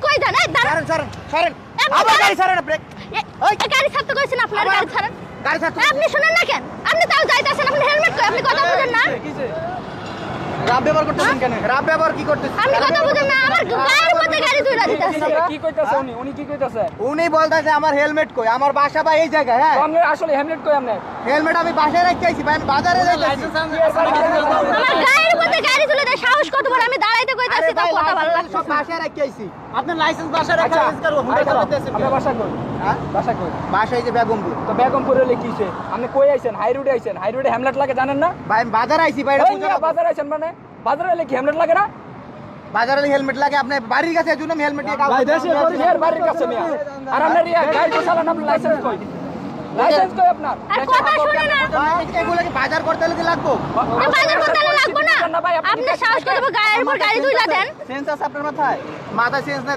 কই যান? এই দাঁড়ান। সরেন আবার গাড়ি ছাড়েন ব্রেক এই গাড়ি ছাড়তে কইছেন আপনার গাড়ি ছাড়েন। গাড়ি ছাড়তে আপনি শুনেন না কেন? আপনি তাও যাইতাছেন, আপনি হেলমেট কই? আপনি কথা বুঝেন না? রাব ব্যবহার করতেছেন কেন? রাব ব্যবহার কি করতেছেন? আপনি কথা বুঝেন না? আমার গায়ের মধ্যে গাড়ি তুইলা দিতাছে। কি কইতাছে উনি কি কইতাছে? উনি বলতাছে আমার হেলমেট কই, আমার বাসা ভাই এই জায়গায়। হ্যাঁ আপনি আসলে হেলমেট কই আপনি? হেলমেট আমি বাসায় রেখে আইছি ভাই, আমি বাজারে যাইতাছি। আমার গায়ের মধ্যে গাড়ি তুলে দেয়, সাহস কত বড়? আমি দাঁড়াইতে কইতাছি তাও কথা ভালো লাগছে। সব বাসায় রেখে আইছি। আপনার লাইসেন্স বাসায় রেখে আইছি করব। আপনার বাসা কই? হ্যাঁ বাসা কই? বাসায় যে বেগমপুর। তো বেগমপুর হলে কিছে? আপনি কই আইছেন? হাই রোডে আইছেন। হাই রোডে হেলমেট লাগে জানেন না? ভাই আমি বাজারে আইছি ভাই, এটা ওই মিয়া বাজার আইছেন মানে? বাজারে হলে কি হেলমেট লাগে না? বাজারে হেলমেট লাগে, আপনি বাড়ির কাছে এজন্য আমি হেলমেট দিয়ে ভাই দেশে পরিচয়ের বাড়ির কাছে মিয়া। আর আপনার গাড়ি চালান, আপনার লাইসেন্স কই? লাইসেন্স কই আপনার? আর কথা শুনে না। এগুলো কি বাজার করতে হলে কি লাগবো? বাজার করতে লাগবো না। আপনি সাহস কত বড়? গায়ের উপর গাড়ি তুইলা দেন। সেন্স আছে আপনার মাথায়? মাথায় সেন্স নাই।